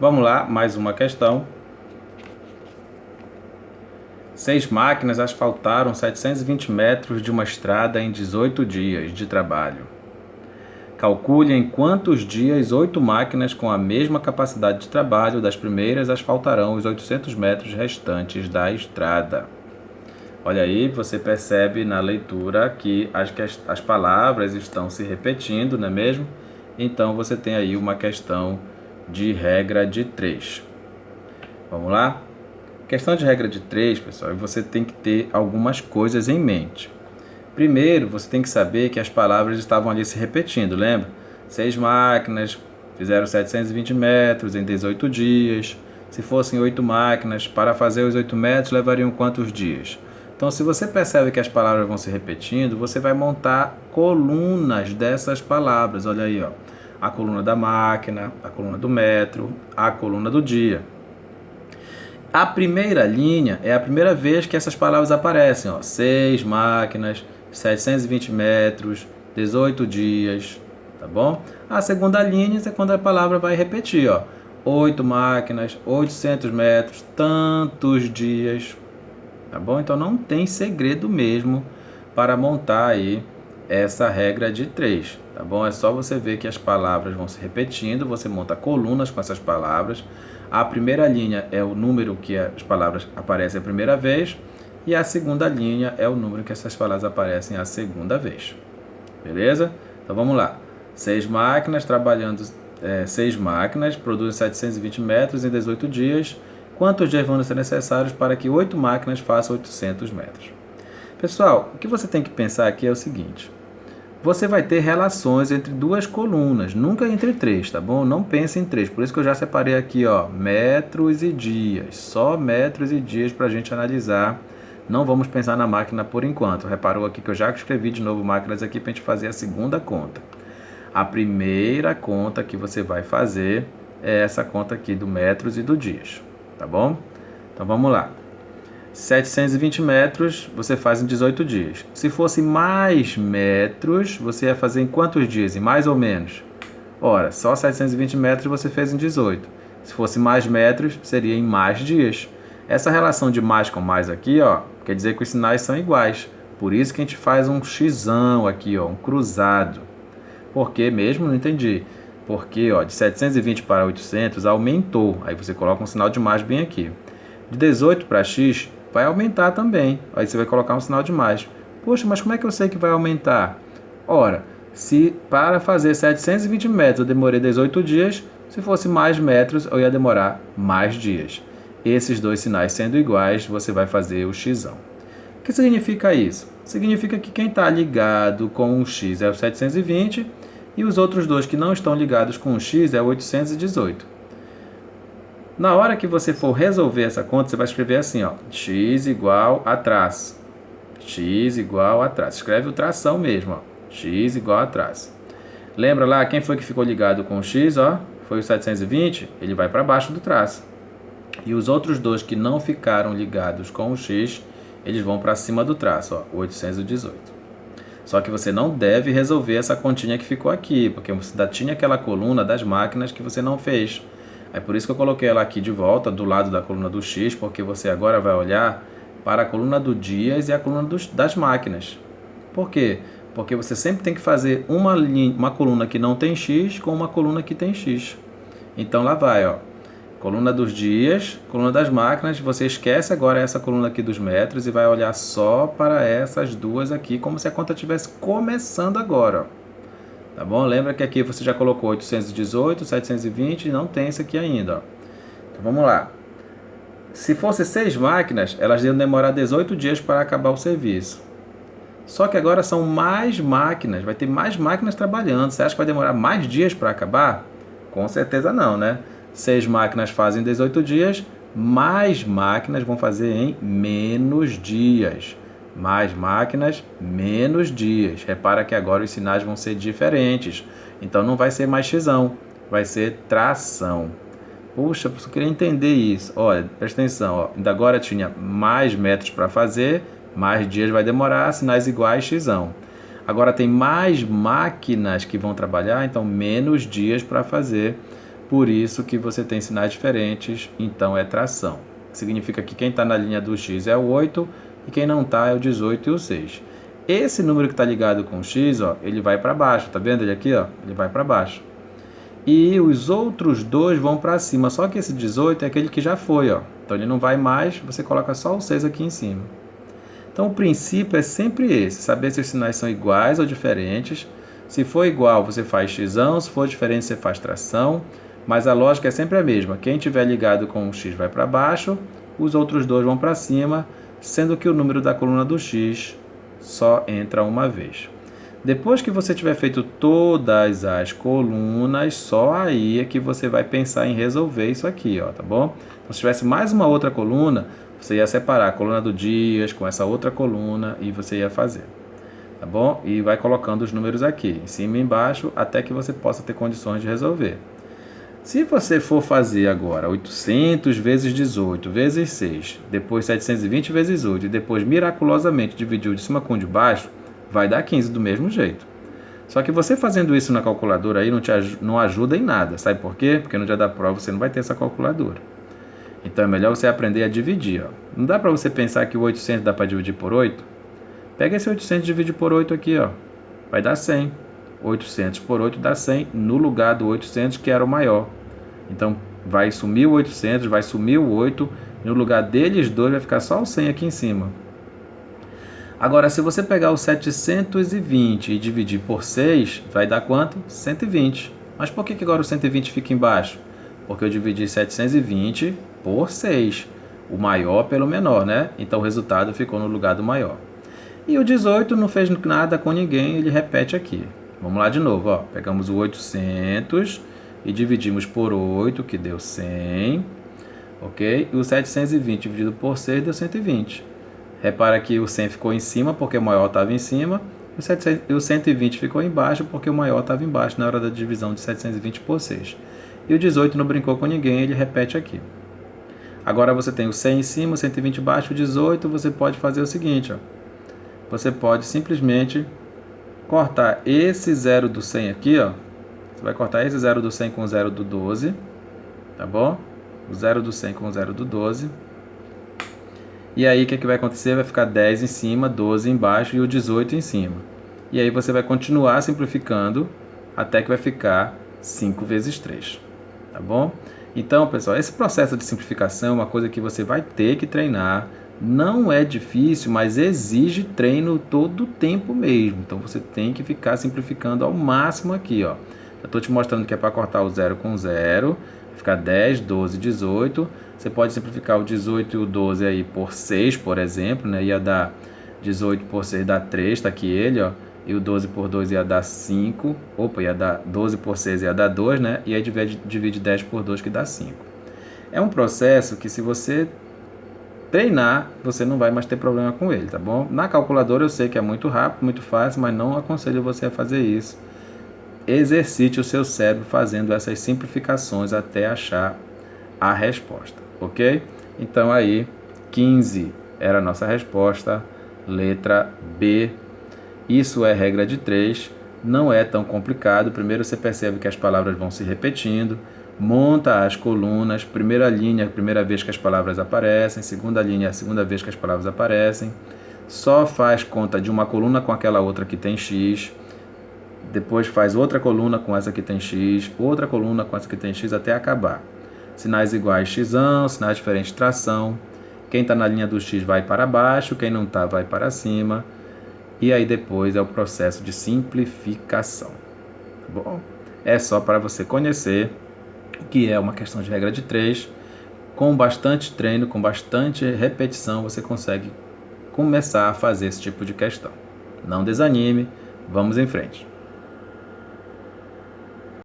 Vamos lá, mais uma questão. 6 máquinas asfaltaram 720 metros de uma estrada em 18 dias de trabalho. Calcule em quantos dias 8 máquinas com a mesma capacidade de trabalho das primeiras asfaltarão os 800 metros restantes da estrada. Olha aí, você percebe na leitura que as palavras estão se repetindo, não é mesmo? Então você tem aí uma questão de regra de 3. Vamos lá? Questão de regra de 3, pessoal, você tem que ter algumas coisas em mente. Primeiro, você tem que saber que as palavras estavam ali se repetindo, lembra? 6 máquinas fizeram 720 metros em 18 dias. Se fossem 8 máquinas, para fazer os 8 metros levariam quantos dias? Então, se você percebe que as palavras vão se repetindo, você vai montar colunas dessas palavras. Olha aí, ó. A coluna da máquina, a coluna do metro, a coluna do dia. A primeira linha é a primeira vez que essas palavras aparecem, ó. 6 máquinas, 720 metros, 18 dias, tá bom? A segunda linha é quando a palavra vai repetir, ó. 8 máquinas, 800 metros, tantos dias, tá bom? Então não tem segredo mesmo para montar aí essa regra de 3, tá bom? É só você ver que as palavras vão se repetindo, você monta colunas com essas palavras. A primeira linha é o número que as palavras aparecem a primeira vez e a segunda linha é o número que essas palavras aparecem a segunda vez. Beleza? Então vamos lá. 6 máquinas trabalhando, 6 máquinas produzem 720 metros em 18 dias. Quantos dias vão ser necessários para que 8 máquinas façam 800 metros? Pessoal, o que você tem que pensar aqui é o seguinte: você vai ter relações entre duas colunas, nunca entre 3, tá bom? Não pense em 3, por isso que eu já separei aqui, ó, metros e dias, só metros e dias para a gente analisar. Não vamos pensar na máquina por enquanto. Reparou aqui que eu já escrevi de novo máquinas aqui para a gente fazer a segunda conta. A primeira conta que você vai fazer é essa conta aqui do metros e do dias, tá bom? Então vamos lá. 720 metros você faz em 18 dias. Se fosse mais metros, você ia fazer em quantos dias? Em mais ou menos? Ora, só 720 metros você fez em 18. Se fosse mais metros, seria em mais dias. Essa relação de mais com mais aqui, ó, quer dizer que os sinais são iguais. Por isso que a gente faz um xão aqui, ó, um cruzado. Por que mesmo? Não entendi. Porque, ó, de 720 para 800 aumentou. Aí você coloca um sinal de mais bem aqui. De 18 para x vai aumentar também. Aí você vai colocar um sinal de mais. Poxa, mas como é que eu sei que vai aumentar? Ora, se para fazer 720 metros eu demorei 18 dias, se fosse mais metros eu ia demorar mais dias. Esses dois sinais sendo iguais, você vai fazer o xão. O que significa isso? Significa que quem está ligado com o x é o 720 e os outros dois que não estão ligados com o x é o 818. Na hora que você for resolver essa conta, você vai escrever assim, ó, x igual a traço. X igual a traço. Escreve o tração mesmo, ó. X igual a traço. Lembra lá quem foi que ficou ligado com o x, ó? Foi o 720, ele vai para baixo do traço. E os outros dois que não ficaram ligados com o x, eles vão para cima do traço, ó, 818. Só que você não deve resolver essa continha que ficou aqui, porque você ainda tinha aquela coluna das máquinas que você não fez. É por isso que eu coloquei ela aqui de volta, do lado da coluna do x, porque você agora vai olhar para a coluna do dias e a coluna das máquinas. Por quê? Porque você sempre tem que fazer uma coluna que não tem x com uma coluna que tem x. Então lá vai, ó. Coluna dos dias, coluna das máquinas, você esquece agora essa coluna aqui dos metros e vai olhar só para essas duas aqui, como se a conta estivesse começando agora, ó. Tá bom? Lembra que aqui você já colocou 818, 720 e não tem esse aqui ainda, ó. Então vamos lá. Se fosse 6 máquinas, elas iam demorar 18 dias para acabar o serviço. Só que agora são mais máquinas, vai ter mais máquinas trabalhando. Você acha que vai demorar mais dias para acabar? Com certeza não, né? 6 máquinas fazem 18 dias, mais máquinas vão fazer em menos dias. Mais máquinas, menos dias. Repara que agora os sinais vão ser diferentes. Então não vai ser mais xão, vai ser tração. Puxa, eu queria entender isso. Olha, presta atenção. Ó. Ainda agora tinha mais metros para fazer, mais dias vai demorar, sinais iguais, xão. Agora tem mais máquinas que vão trabalhar, então menos dias para fazer por isso que você tem sinais diferentes, então é tração. Significa que quem está na linha do x é o 8 e quem não está é o 18 e o 6. Esse número que está ligado com o x, ó, ele vai para baixo, tá vendo ele aqui? Ó? Ele vai para baixo. E os outros dois vão para cima, só que esse 18 é aquele que já foi, ó. Então ele não vai mais, você coloca só o 6 aqui em cima. Então o princípio é sempre esse, saber se os sinais são iguais ou diferentes. Se for igual, você faz xão, se for diferente, você faz tração. Mas a lógica é sempre a mesma. Quem tiver ligado com o x vai para baixo, os outros dois vão para cima, sendo que o número da coluna do x só entra uma vez. Depois que você tiver feito todas as colunas, só aí é que você vai pensar em resolver isso aqui, ó, tá bom? Então, se tivesse mais uma outra coluna, você ia separar a coluna do dias com essa outra coluna e você ia fazer, tá bom? E vai colocando os números aqui, em cima e embaixo, até que você possa ter condições de resolver. Se você for fazer agora 800 vezes 18 vezes 6, depois 720 vezes 8 e depois miraculosamente dividir o de cima com o de baixo, vai dar 15 do mesmo jeito. Só que você fazendo isso na calculadora aí não ajuda em nada. Sabe por quê? Porque no dia da prova você não vai ter essa calculadora. Então é melhor você aprender a dividir. Ó. Não dá para você pensar que o 800 dá para dividir por 8? Pega esse 800 e divide por 8 aqui, ó. Vai dar 100. 800 por 8 dá 100 no lugar do 800 que era o maior. Então vai sumir o 800, vai sumir o 8, no lugar deles dois vai ficar só o 100 aqui em cima. Agora, se você pegar o 720 e dividir por 6, vai dar quanto? 120. Mas por que agora o 120 fica embaixo? Porque eu dividi 720 por 6. O maior pelo menor, né? Então o resultado ficou no lugar do maior. E o 18 não fez nada com ninguém, ele repete aqui. Vamos lá de novo, ó. Pegamos o 800 e dividimos por 8, que deu 100. Ok? E o 720 dividido por 6 deu 120. Repara que o 100 ficou em cima porque o maior estava em cima. E o 120 ficou embaixo porque o maior estava embaixo na hora da divisão de 720 por 6. E o 18 não brincou com ninguém, ele repete aqui. Agora você tem o 100 em cima, o 120 embaixo, o 18. Você pode fazer o seguinte, ó. Você pode simplesmente cortar esse 0 do 100 aqui, ó. Você vai cortar esse 0 do 100 com o 0 do 12, tá bom? O 0 do 100 com o 0 do 12. E aí o que vai acontecer? Vai ficar 10 em cima, 12 embaixo e o 18 em cima. E aí você vai continuar simplificando até que vai ficar 5 vezes 3, tá bom? Então, pessoal, esse processo de simplificação é uma coisa que você vai ter que treinar. Não é difícil, mas exige treino todo o tempo mesmo. Então você tem que ficar simplificando ao máximo aqui, ó. Eu estou te mostrando que é para cortar o 0 com 0, ficar 10, 12, 18. Você pode simplificar o 18 e o 12 aí por 6, por exemplo, né? Ia dar 18 por 6 dá 3, tá aqui ele, ó. E o 12 por 2 ia dar 5. Opa, ia dar 12 por 6 ia dar 2, né? E aí divide 10 por 2 que dá 5. É um processo que se você treinar, você não vai mais ter problema com ele, tá bom? Na calculadora eu sei que é muito rápido, muito fácil, mas não aconselho você a fazer isso. Exercite o seu cérebro fazendo essas simplificações até achar a resposta, ok? Então aí, 15 era a nossa resposta, letra B. Isso é regra de 3, não é tão complicado. Primeiro você percebe que as palavras vão se repetindo, monta as colunas, primeira linha, a primeira vez que as palavras aparecem, segunda linha, a segunda vez que as palavras aparecem, só faz conta de uma coluna com aquela outra que tem X, depois faz outra coluna com essa que tem X, outra coluna com essa que tem X até acabar. Sinais iguais xão, sinais diferentes tração, quem está na linha do X vai para baixo, quem não está vai para cima, e aí depois é o processo de simplificação, tá bom? É só para você conhecer que é uma questão de regra de 3, com bastante treino, com bastante repetição, você consegue começar a fazer esse tipo de questão. Não desanime, vamos em frente.